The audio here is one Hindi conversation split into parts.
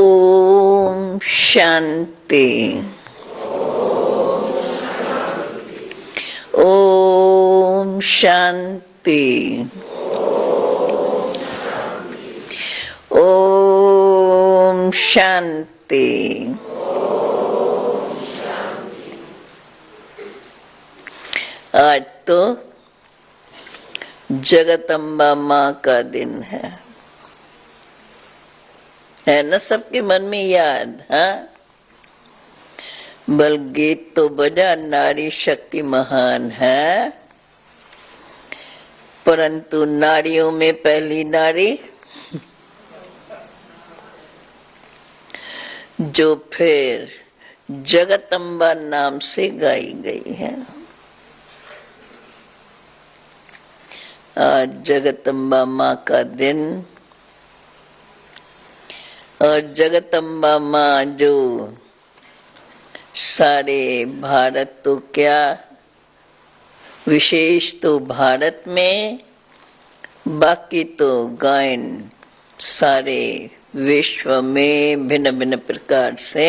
ओम शांति। ओम शांति। ओम शांति। आज तो जगदम्बा माँ का दिन है ना सबके मन में याद। हाँ, बल गीत तो बजा, नारी शक्ति महान है, परंतु नारियों में पहली नारी जो फिर जगदम्बा नाम से गाई गई है। आज जगदम्बा माँ का दिन, और जगदम्बा माँ जो सारे भारत तो क्या, विशेष तो भारत में, बाकी तो गायन सारे विश्व में भिन्न भिन्न प्रकार से,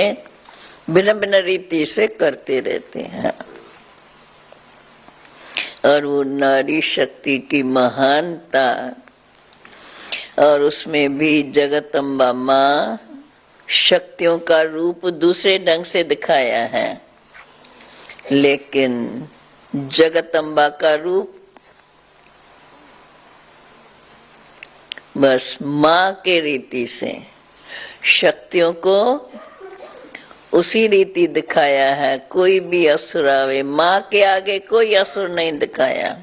भिन्न भिन्न रीति से करते रहते हैं। और वो नारी शक्ति की महानता, और उसमें भी जगदम्बा माँ शक्तियों का रूप दूसरे ढंग से दिखाया है, लेकिन जगदम्बा का रूप बस माँ के रीति से शक्तियों को उसी रीति दिखाया है। कोई भी असुर आवे, माँ के आगे कोई असुर नहीं दिखाया।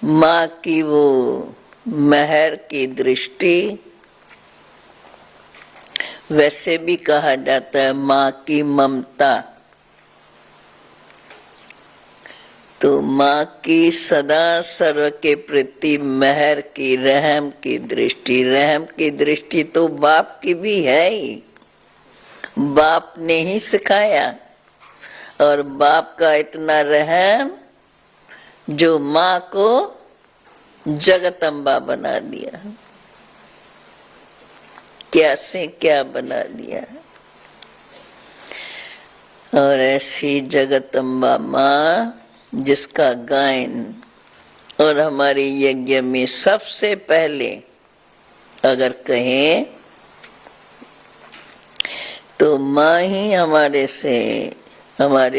माँ की वो मेहर की दृष्टि, वैसे भी कहा जाता है माँ की ममता, तो माँ की सदा सर्व के प्रति मेहर की, रहम की दृष्टि। रहम की दृष्टि तो बाप की भी है ही, बाप ने ही सिखाया। और बाप का इतना रहम जो माँ को जगदम्बा बना दिया, क्या से क्या बना दिया। और ऐसी जगदम्बा माँ जिसका गायन, और हमारे यज्ञ में सबसे पहले अगर कहें तो माँ ही हमारे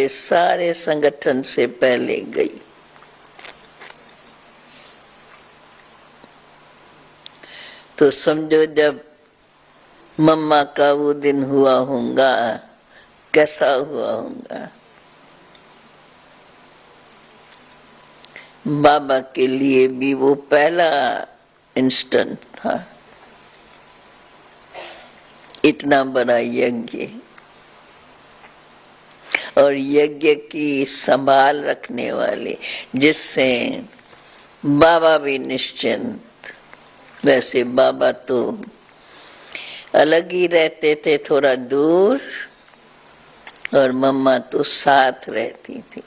सारे संगठन से पहले गई। तो समझो जब मम्मा का वो दिन हुआ होगा, कैसा हुआ होगा। बाबा के लिए भी वो पहला इंस्टेंट था, इतना बड़ा यज्ञ, और यज्ञ की संभाल रखने वाले, जिससे बाबा भी निश्चिंत। वैसे बाबा तो अलग ही रहते थे, थोड़ा दूर, और मम्मा तो साथ रहती थी।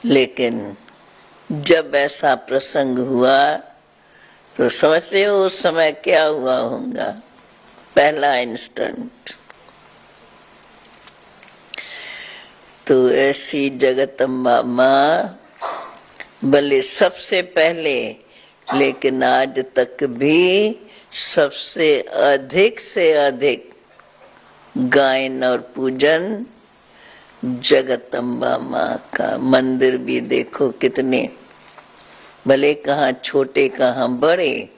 लेकिन जब ऐसा प्रसंग हुआ तो समझते हो उस समय क्या हुआ होगा, पहला इंस्टेंट। तो ऐसी जगदम्बा माँ भले सबसे पहले, लेकिन आज तक भी सबसे अधिक से अधिक गायन और पूजन जगदम्बा माँ का। मंदिर भी देखो कितने, भले कहाँ छोटे कहाँ बड़े,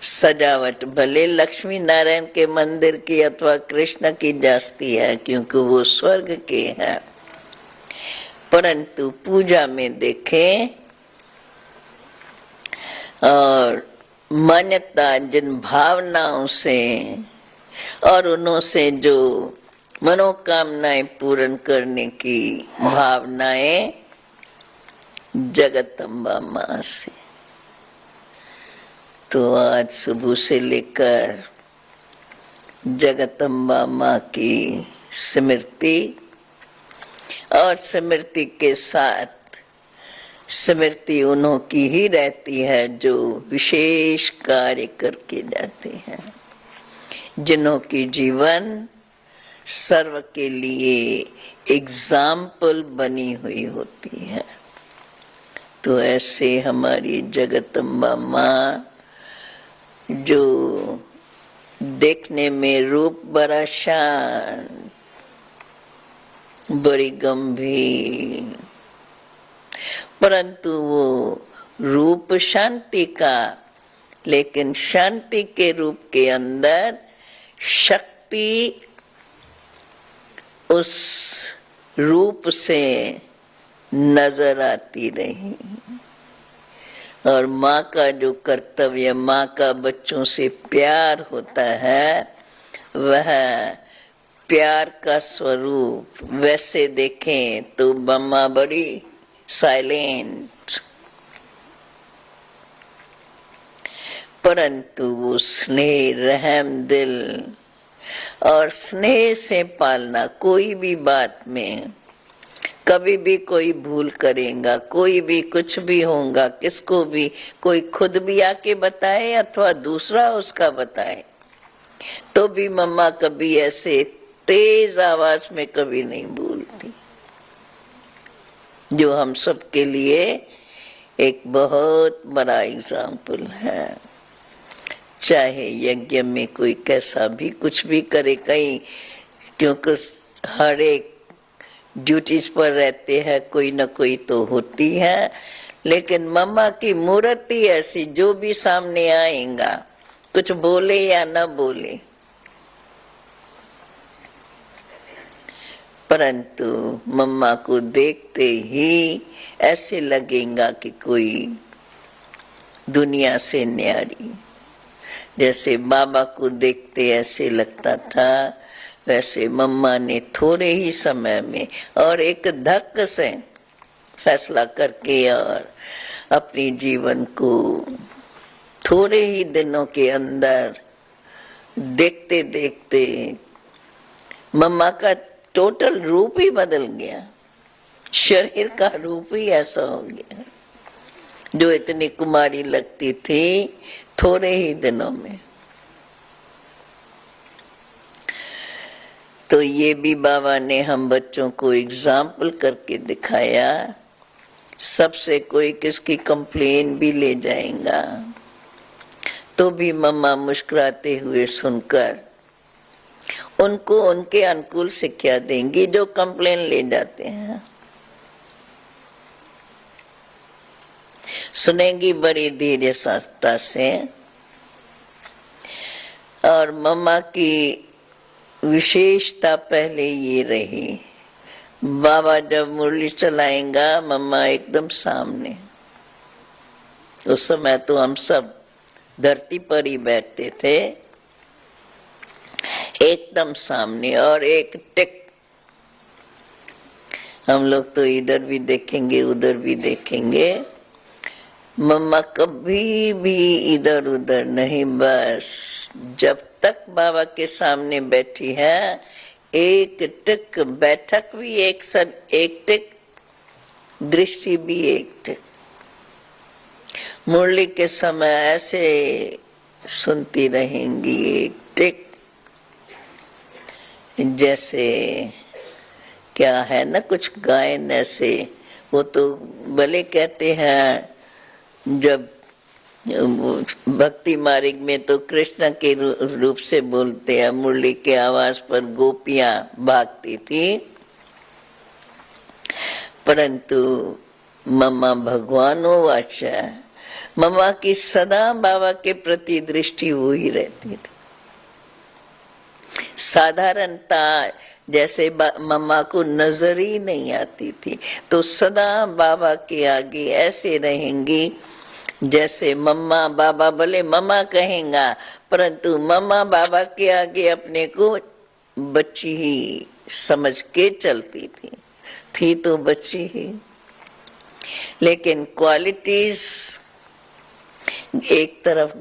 सजावट भले लक्ष्मी नारायण के मंदिर की अथवा कृष्ण की जास्ती है, क्योंकि वो स्वर्ग के हैं, परंतु पूजा में देखें और मान्यता जिन भावनाओं से और उन्हों से जो मनोकामनाएं पूर्ण करने की भावनाएं, जगदम्बा माँ से। तो आज सुबह से लेकर जगदम्बा माँ की स्मृति, और स्मृति के साथ स्मृति उन्हों की ही रहती है जो विशेष कार्य करके जाते हैं, जिन्हों की जीवन सर्व के लिए एग्जाम्पल बनी हुई होती है। तो ऐसे हमारी जगदम्बा माँ जो देखने में रूप बड़ा शांत, बड़ी गंभीर, परंतु वो रूप शांति का, लेकिन शांति के रूप के अंदर शक्ति उस रूप से नजर आती रही। और माँ का जो कर्तव्य, माँ का बच्चों से प्यार होता है, वह प्यार का स्वरूप वैसे देखें तो मम्मा बड़ी साइलेंट, परंतु वो स्नेह, रहम दिल और स्नेह से पालना। कोई भी बात में कभी भी कोई भूल करेगा, कोई भी कुछ भी होगा, किसको भी कोई खुद भी आके बताए अथवा दूसरा उसका बताए, तो भी मम्मा कभी ऐसे तेज आवाज में कभी नहीं बोलती, जो हम सब के लिए एक बहुत बड़ा एग्जाम्पल है। चाहे यज्ञ में कोई कैसा भी कुछ भी करे, कहीं क्योंकि हर एक ड्यूटीज पर रहते हैं, कोई न कोई तो होती है, लेकिन मम्मा की मूर्ति ऐसी, जो भी सामने आएगा कुछ बोले या न बोले, परंतु मम्मा को देखते ही ऐसे लगेगा कि कोई दुनिया से न्यारी। जैसे बाबा को देखते ऐसे लगता था, वैसे मम्मा ने थोड़े ही समय में और एक धक्क से फैसला करके और अपने जीवन को थोड़े ही दिनों के अंदर देखते देखते मम्मा का टोटल रूप ही बदल गया, शरीर का रूप ही ऐसा हो गया। जो इतनी कुमारी लगती थी थोड़े ही दिनों में। तो ये भी बाबा ने हम बच्चों को एग्जाम्पल करके दिखाया। सबसे कोई किसकी कंप्लेन भी ले जाएगा तो भी मम्मा मुस्कुराते हुए सुनकर उनको उनके अनुकूल शिक्षा देंगी जो कंप्लेन ले जाते हैं। सुनेंगी बड़ी धीरे संस्था से। और मम्मा की विशेषता पहले ये रही, बाबा जब मुरली चलाएगा मम्मा एकदम सामने। उस समय तो हम सब धरती पर ही बैठते थे, एकदम सामने और एक टिक। हम लोग तो इधर भी देखेंगे उधर भी देखेंगे, मम्मा कभी भी इधर उधर नहीं, बस जब तक बाबा के सामने बैठी है एक टिक, बैठक भी एक टिक, दृष्टि भी एक टिक। मुरली के समय ऐसे सुनती रहेंगी एक टिक, जैसे क्या है ना कुछ गायन ऐसे, वो तो भले कहते हैं जब भक्ति मार्ग में तो कृष्ण के रूप से बोलते हैं, मुरली के आवाज पर गोपियां भागती थी, परंतु मम्मा भगवानो वाचा, मम्मा की सदा बाबा के प्रति दृष्टि वो ही रहती थी। साधारणता जैसे मम्मा को नजर ही नहीं आती थी, तो सदा बाबा के आगे ऐसे रहेंगी जैसे मम्मा बाबा भले मम्मा कहेगा, परंतु मम्मा बाबा के आगे अपने को बच्ची ही समझ के चलती थी तो बच्ची ही। लेकिन क्वालिटीज, एक तरफ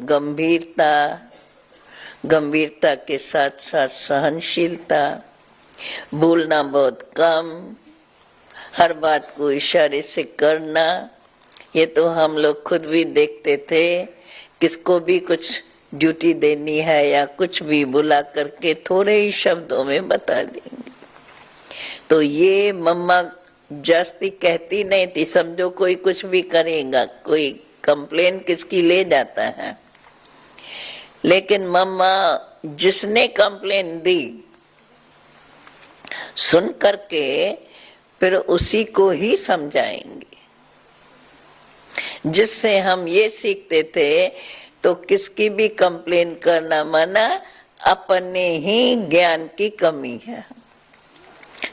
गंभीरता के साथ साथ सहनशीलता, बोलना बहुत कम, हर बात को इशारे से करना, ये तो हम लोग खुद भी देखते थे, किसको भी कुछ ड्यूटी देनी है या कुछ भी बुला करके थोड़े ही शब्दों में बता देंगे। तो ये मम्मा जास्ती कहती नहीं थी, समझो कोई कुछ भी करेगा, कोई कंप्लेन किसकी ले जाता है, लेकिन मम्मा जिसने कंप्लेन दी सुन करके फिर उसी को ही समझाएंगे। जिससे हम ये सीखते थे, तो किसकी भी कंप्लेन करना मना, अपने ही ज्ञान की कमी है।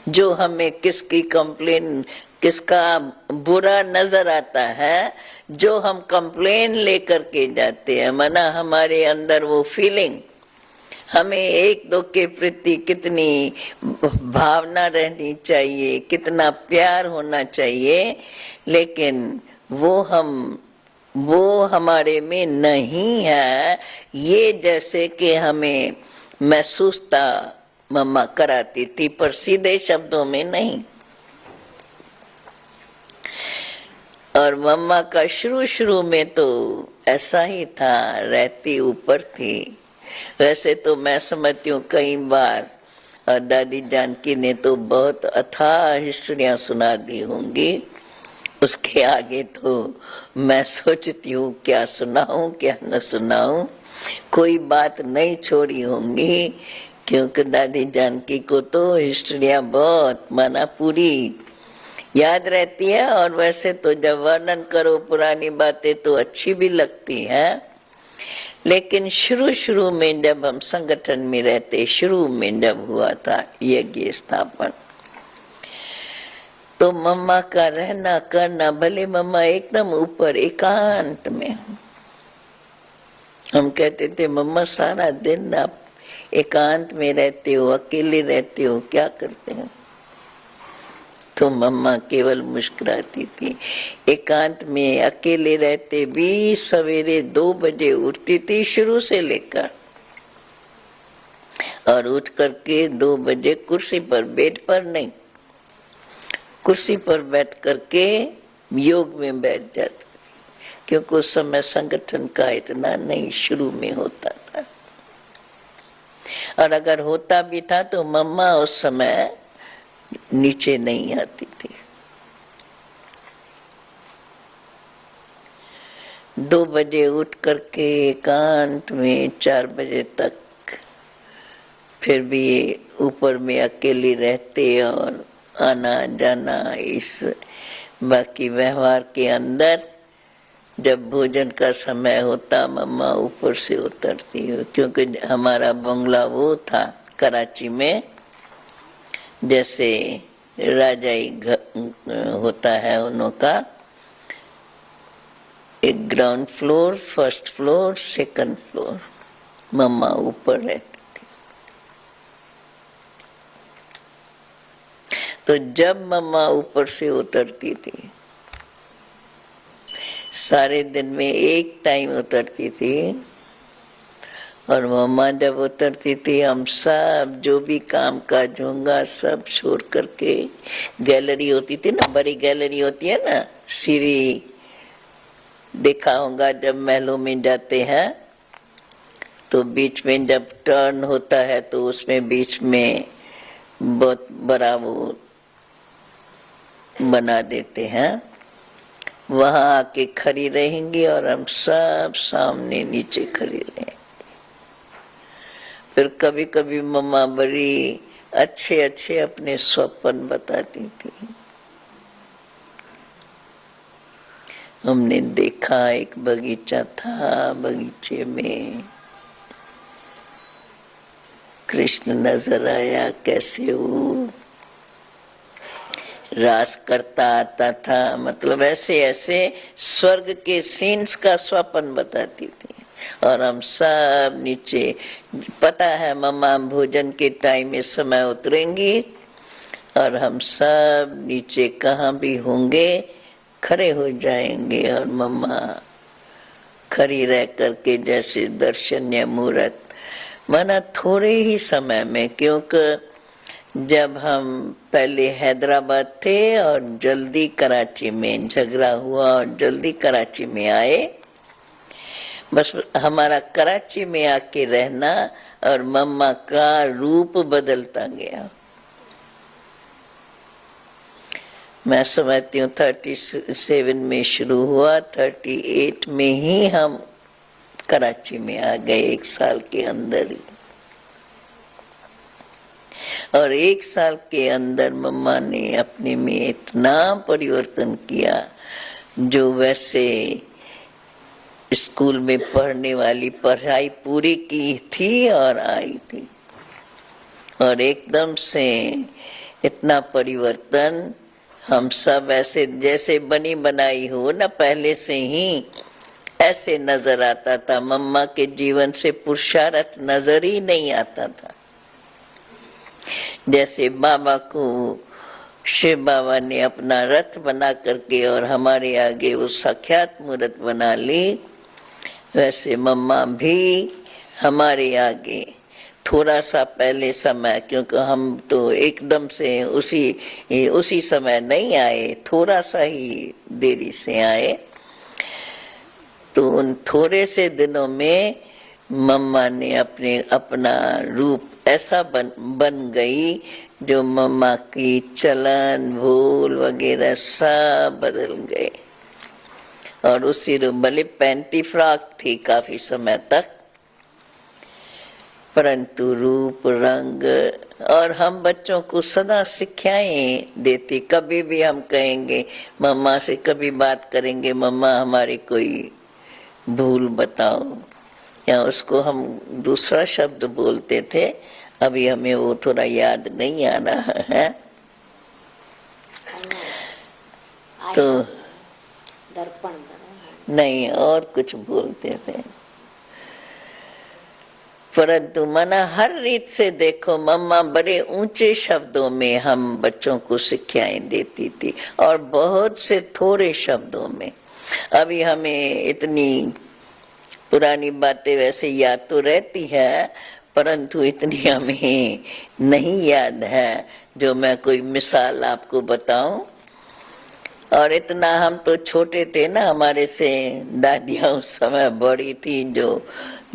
जो हमें किसकी कंप्लेन, किसका बुरा नजर आता है, जो हम कंप्लेन लेकर के जाते हैं, मना हमारे अंदर वो फीलिंग, हमें एक दो के प्रति कितनी भावना रहनी चाहिए, कितना प्यार होना चाहिए, लेकिन वो हमारे में नहीं है। ये जैसे कि हमें महसूस था, मम्मा कराती थी, पर सीधे शब्दों में नहीं। और मम्मा का शुरू में तो ऐसा ही था, रहती ऊपर थी। वैसे तो मैं समझती हूँ कई बार, और दादी जानकी ने तो बहुत अथाह हिस्ट्रियां सुना दी होंगी, उसके आगे तो मैं सोचती हूँ क्या सुनाऊं क्या न सुनाऊं, कोई बात नहीं छोड़ी होंगी, क्योंकि दादी जानकी को तो हिस्ट्रियां बहुत माना पूरी याद रहती है। और वैसे तो जब वर्णन करो पुरानी बातें तो अच्छी भी लगती है, लेकिन शुरू में जब हम संगठन में रहते, शुरू में जब हुआ था यज्ञ स्थापन, तो मम्मा का रहना करना, भले मम्मा एकदम ऊपर एकांत में, हम कहते थे मम्मा सारा दिन आप एकांत में रहते हो, अकेले रहते हो, क्या करते हो? तो मम्मा केवल मुस्कुराती थी। एकांत में अकेले रहते भी सवेरे 2 बजे उठती थी शुरू से लेकर, और उठ करके 2 बजे कुर्सी पर, बेड पर नहीं, कुर्सी पर बैठ करके योग में बैठ जाती थी, क्योंकि उस समय संगठन का इतना नहीं शुरू में होता था। और अगर होता भी था तो मम्मा उस समय नीचे नहीं आती थी। 2 बजे उठ करके एकांत में 4 बजे तक फिर भी ऊपर में अकेली रहते, और आना जाना इस बाकी व्यवहार के अंदर, जब भोजन का समय होता मम्मा ऊपर से उतरती हो, क्योंकि हमारा बंगला वो था कराची में, जैसे राजाई होता है उनका, एक ground floor, first floor, second floor, मम्मा ऊपर रहती थी। तो जब मम्मा ऊपर से उतरती थी, सारे दिन में एक टाइम उतरती थी, और मम्मा जब उतरती थी हम सब जो भी काम काज होगा सब छोड़ करके, गैलरी होती थी ना, बड़ी गैलरी होती है ना, सीढ़ी देखा होगा जब महलों में जाते हैं, तो बीच में जब टर्न होता है तो उसमें बीच में बहुत बड़ा वो बना देते हैं, वहां आके खड़ी रहेंगी और हम सब सामने नीचे खड़ी रहेंगे। फिर कभी कभी मम्मा बड़ी अच्छे अच्छे अपने स्वप्न बताती थी। हमने देखा एक बगीचा था, बगीचे में कृष्ण नजर आया, कैसे वो रास करता आता था, मतलब ऐसे ऐसे स्वर्ग के सीन्स का स्वप्न बताती थी। और हम सब नीचे, पता है मम्मा भोजन के टाइम इस समय उतरेंगी, और हम सब नीचे कहाँ भी होंगे खड़े हो जाएंगे, और मम्मा खड़ी रह करके जैसे दर्शनीय मूर्त, माना थोड़े ही समय में, क्योंकि जब हम पहले हैदराबाद थे और जल्दी कराची में झगड़ा हुआ और जल्दी कराची में आए, बस हमारा कराची में आके रहना और मम्मा का रूप बदलता गया। मैं समझती हूँ 37 में शुरू हुआ, 38 में ही हम कराची में आ गए, 1 साल के अंदर ही। और 1 साल के अंदर मम्मा ने अपने में इतना परिवर्तन किया, जो वैसे स्कूल में पढ़ने वाली पढ़ाई पूरी की थी और आई थी, और एकदम से इतना परिवर्तन। हम सब ऐसे जैसे बनी बनाई हो ना पहले से ही, ऐसे नजर आता था। मम्मा के जीवन से पुरुषार्थ नजर ही नहीं आता था। जैसे बाबा को शिव बाबा ने अपना रथ बना करके और हमारे आगे वो साक्षात मूर्त बना ली, वैसे मम्मा भी हमारे आगे थोड़ा सा पहले समय, क्योंकि हम तो एकदम से उसी समय नहीं आए, थोड़ा सा ही देरी से आए। तो उन थोड़े से दिनों में मम्मा ने अपना रूप ऐसा बन गई, जो मम्मा की चलन भूल वगैरह सब बदल गए। और उसी रूप, भले पैंती फ्रॉक थी काफी समय तक, परंतु रूप रंग। और हम बच्चों को सदा शिक्षाएं देती। कभी भी हम कहेंगे मम्मा से, कभी बात करेंगे, मम्मा हमारी कोई भूल बताओ, या उसको हम दूसरा शब्द बोलते थे, अभी हमें वो थोड़ा याद नहीं आ रहा है। तो दर्पण नहीं, और कुछ बोलते थे, परंतु मना हर रीत से देखो, मम्मा बड़े ऊंचे शब्दों में हम बच्चों को शिक्षाएं देती थी, और बहुत से थोड़े शब्दों में। अभी हमें इतनी पुरानी बातें वैसे याद तो रहती है, परंतु इतनी हमें नहीं याद है जो मैं कोई मिसाल आपको बताऊं। और इतना हम तो छोटे थे ना, हमारे से दादियां उस समय बड़ी थी, जो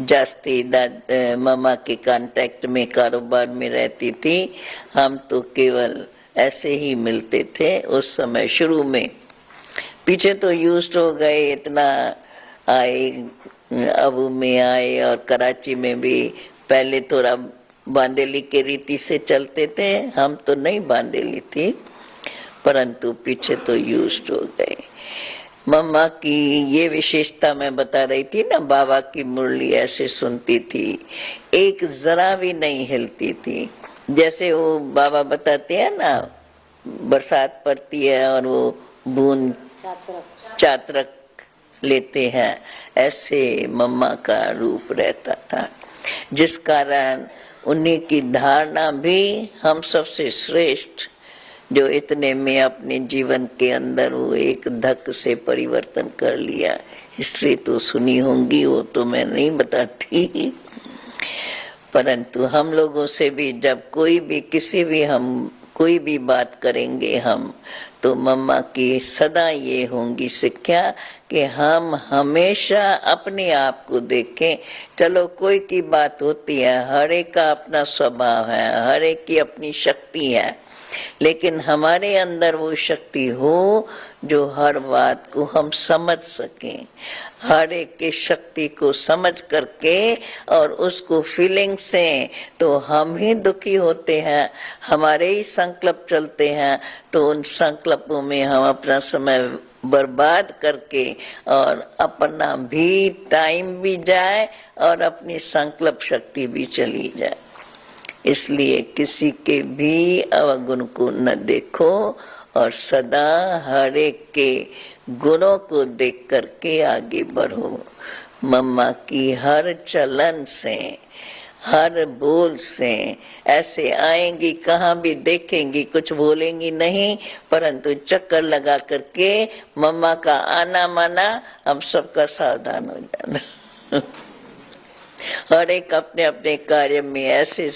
जास्ती मम्मा के कांटेक्ट में कारोबार में रहती थी। हम तो केवल ऐसे ही मिलते थे उस समय शुरू में। पीछे तो यूज्ड हो गए, इतना आए, अबू में आए, और कराची में भी पहले थोड़ा बांदेली के रीति से चलते थे। हम तो नहीं बांदेली थी, परंतु पीछे तो यूज्ड हो गए। मम्मा की ये विशेषता मैं बता रही थी ना, बाबा की मुरली ऐसे सुनती थी, एक जरा भी नहीं हिलती थी। जैसे वो बाबा बताते हैं ना, बरसात पड़ती है और वो बूंद चातरक लेते हैं, ऐसे मम्मा का रूप रहता था, जिस कारण उन्हीं की धारणा भी हम सबसे श्रेष्ठ, जो इतने में अपने जीवन के अंदर वो एक धक से परिवर्तन कर लिया। हिस्ट्री तो सुनी होंगी, वो तो मैं नहीं बताती, परंतु हम लोगों से भी जब कोई भी किसी भी हम कोई भी बात करेंगे हम, तो मम्मा की सदा ये होंगी शिक्षा कि हम हमेशा अपने आप को देखें। चलो कोई की बात होती है, हर एक का अपना स्वभाव है, हर एक की अपनी शक्ति है, लेकिन हमारे अंदर वो शक्ति हो जो हर बात को हम समझ सकें, हर एक की शक्ति को समझ करके और उसको फीलिंग से। तो हम ही दुखी होते हैं, हमारे ही संकल्प चलते हैं, तो उन संकल्पों में हम अपना समय बर्बाद करके और अपना भी टाइम भी जाए और अपनी संकल्प शक्ति भी चली जाए। इसलिए किसी के भी अवगुण को न देखो और सदा हर एक के गुणों को देख करके आगे बढ़ो। मम्मा की हर चलन से, हर बोल से ऐसे आएंगी, कहाँ भी देखेंगी, कुछ बोलेंगी नहीं, परंतु चक्कर लगा करके मम्मा का आना माना हम सबका सावधान हो जाना। हर एक अपने अपने कार्य में ऐसे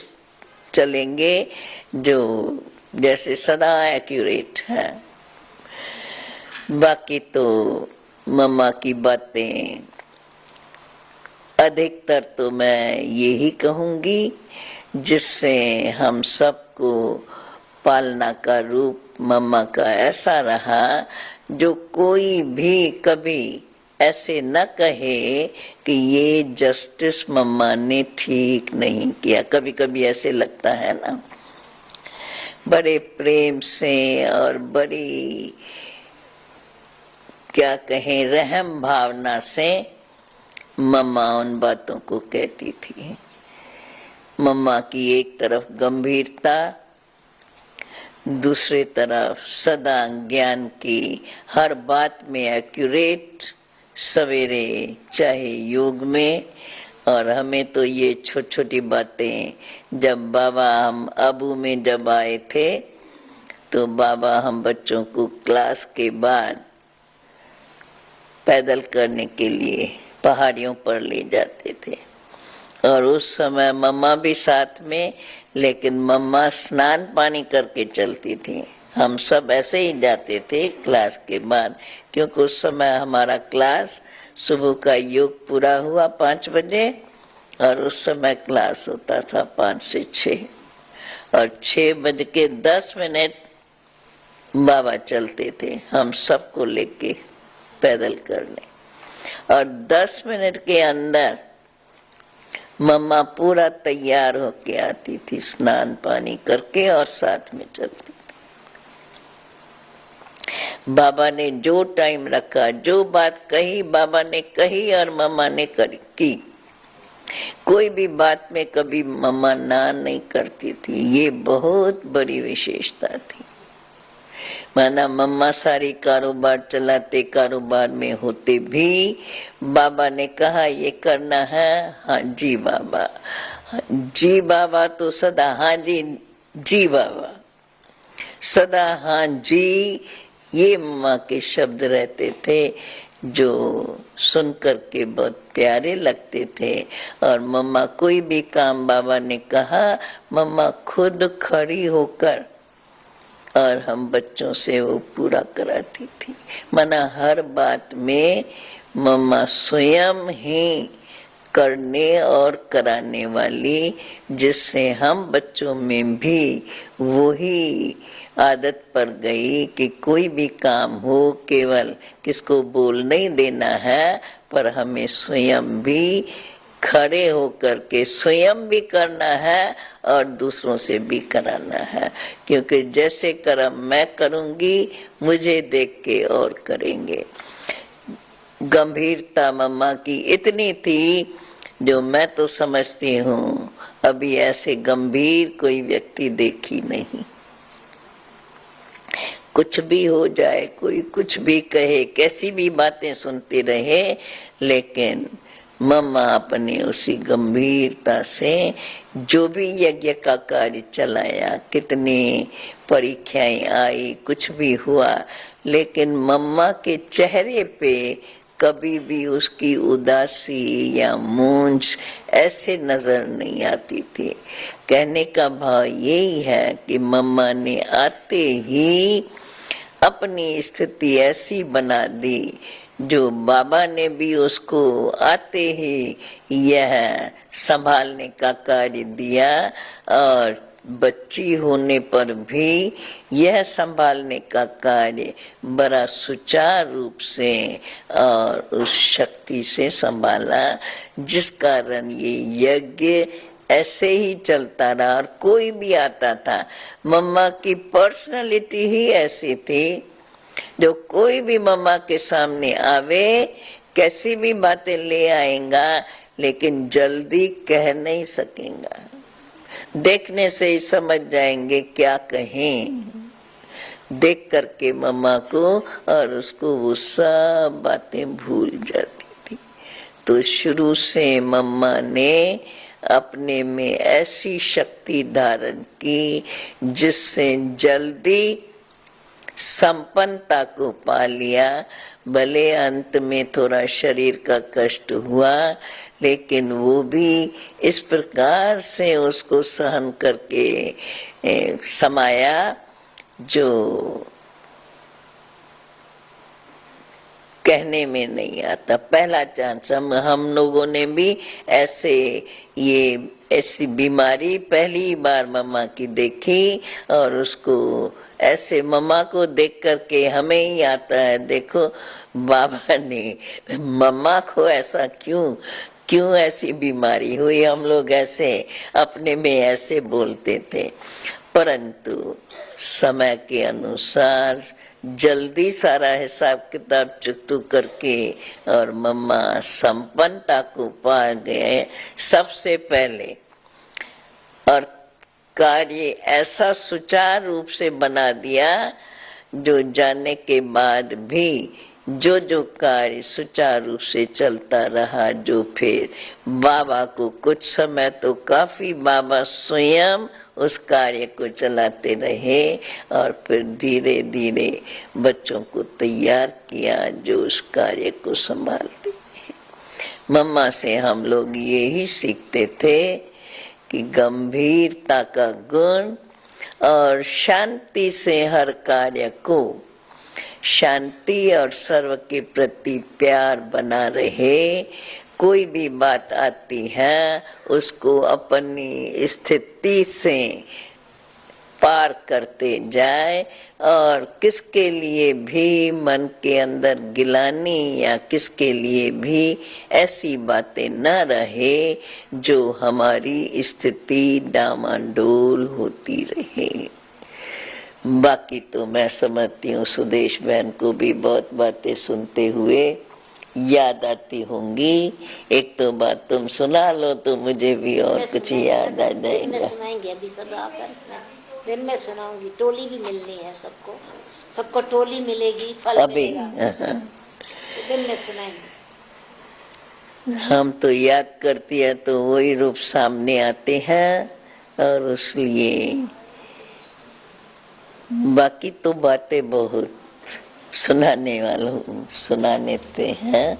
चलेंगे जो जैसे सदा एक्यूरेट है। बाकी तो मम्मा की बातें अधिकतर तो मैं यही कहूंगी जिससे हम सबको पालना का रूप मम्मा का ऐसा रहा जो कोई भी कभी ऐसे न कहे कि ये जस्टिस मम्मा ने ठीक नहीं किया। कभी कभी ऐसे लगता है ना, बड़े प्रेम से और बड़ी क्या कहें रहम भावना से मम्मा उन बातों को कहती थी। मम्मा की एक तरफ गंभीरता, दूसरी तरफ सदा ज्ञान की हर बात में एक्यूरेट, सवेरे चाहे योग में। और हमें तो ये छोटी छोटी बातें, जब बाबा हम अबू में जब आए थे तो बाबा हम बच्चों को क्लास के बाद पैदल करने के लिए पहाड़ियों पर ले जाते थे। और उस समय मम्मा भी साथ में, लेकिन मम्मा स्नान पानी करके चलती थी। हम सब ऐसे ही जाते थे क्लास के बाद, क्योंकि उस समय हमारा क्लास सुबह का योग पूरा हुआ 5 बजे और उस समय क्लास होता था 5 से 6 और 6:10 बाबा चलते थे हम सबको लेके पैदल करने। और 10 मिनट के अंदर मम्मा पूरा तैयार होके आती थी, स्नान पानी करके, और साथ में चलती थी। बाबा ने जो टाइम रखा, जो बात कही बाबा ने कही और मम्मा ने की। कोई भी बात में कभी मम्मा ना नहीं करती थी। ये बहुत बड़ी विशेषता थी। माना मम्मा सारी कारोबार चलाते, कारोबार में होते भी बाबा ने कहा ये करना है, हाँ जी बाबा, जी बाबा तो सदा हाँ जी, जी बाबा, सदा हाँ जी, ये मम्मा के शब्द रहते थे जो सुनकर के बहुत प्यारे लगते थे। और मम्मा कोई भी काम बाबा ने कहा, मम्मा खुद खड़ी होकर और हम बच्चों से वो पूरा कराती थी। माना हर बात में मम्मा स्वयं ही करने और कराने वाली, जिससे हम बच्चों में भी वही आदत पड़ गई कि कोई भी काम हो केवल किसको बोल नहीं देना है, पर हमें स्वयं भी खड़े होकर के स्वयं भी करना है और दूसरों से भी कराना है। क्योंकि जैसे कर्म मैं करूंगी मुझे देख के और करेंगे। गंभीरता मम्मा की इतनी थी जो मैं तो समझती हूँ अभी ऐसे गंभीर कोई व्यक्ति देखी नहीं। कुछ भी हो जाए, कोई कुछ भी कहे, कैसी भी बातें सुनती रहे, लेकिन मम्मा अपने उसी गंभीरता से जो भी यज्ञ का कार्य चलाया, कितनी परीक्षाएं आई, कुछ भी हुआ, लेकिन मम्मा के चेहरे पे कभी भी उसकी उदासी या मूंछ ऐसे नजर नहीं आती थी। कहने का भाव यही है कि मम्मा ने आते ही अपनी स्थिति ऐसी बना दी जो बाबा ने भी उसको आते ही यह संभालने का कार्य दिया, और बच्ची होने पर भी यह संभालने का कार्य बड़ा सुचारू रूप से और उस शक्ति से संभाला, जिस कारण ये यज्ञ ऐसे ही चलता रहा। और कोई भी आता था, मम्मा की पर्सनालिटी ही ऐसी थी जो कोई भी मम्मा के सामने आवे कैसी भी बातें ले आएगा, लेकिन जल्दी कह नहीं सकेगा। देखने से ही समझ जाएंगे क्या कहें, देख करके मम्मा को, और उसको वो सब बातें भूल जाती थी। तो शुरू से मम्मा ने अपने में ऐसी शक्ति धारण की जिससे जल्दी संपन्नता को पा लिया। भले अंत में थोड़ा शरीर का कष्ट हुआ, लेकिन वो भी इस प्रकार से उसको सहन करके समाया जो कहने में नहीं आता। पहला चांस हम लोगों ने भी ऐसी बीमारी पहली बार मम्मा की देखी, और उसको ऐसे मम्मा को देख करके हमें ही आता है, देखो बाबा ने मम्मा को ऐसा क्यों ऐसी बीमारी हुई। हम लोग ऐसे अपने में ऐसे बोलते थे, परंतु समय के अनुसार जल्दी सारा हिसाब किताब चुकतू करके और मम्मा संपन्नता को पा गए सबसे पहले, और कार्य ऐसा सुचारू रूप से बना दिया जो जाने के बाद भी जो कार्य सुचारू रूप से चलता रहा, जो फिर बाबा को कुछ समय तो काफी बाबा स्वयं उस कार्य को चलाते रहे, और फिर धीरे धीरे बच्चों को तैयार किया जो उस कार्य को संभालते। मम्मा से हम लोग यही सीखते थे कि गंभीरता का गुण और शांति से हर कार्य को, शांति और सर्व के प्रति प्यार बना रहे। कोई भी बात आती है उसको अपनी स्थिति से पार करते जाए, और किसके लिए भी मन के अंदर गिलानी या किसके लिए भी ऐसी बातें न रहे जो हमारी स्थिति डामाडोल होती रहे। बाकी तो मैं समझती हूँ सुदेश बहन को भी बहुत बातें सुनते हुए याद आती होंगी। एक तो बात तुम सुना लो तो मुझे भी और कुछ याद आ जाएगा। सुनाएंगे अभी सब आप दिन में सुनाऊंगी। टोली भी मिलनी है सबको टोली मिलेगी, फल अभी मिलेगा। तो दिन में सुनाएंगे। हम तो याद करती है तो वही रूप सामने आते हैं, और इसलिए बाकी तो बातें बहुत सुनाने वालों सुनाने हैं।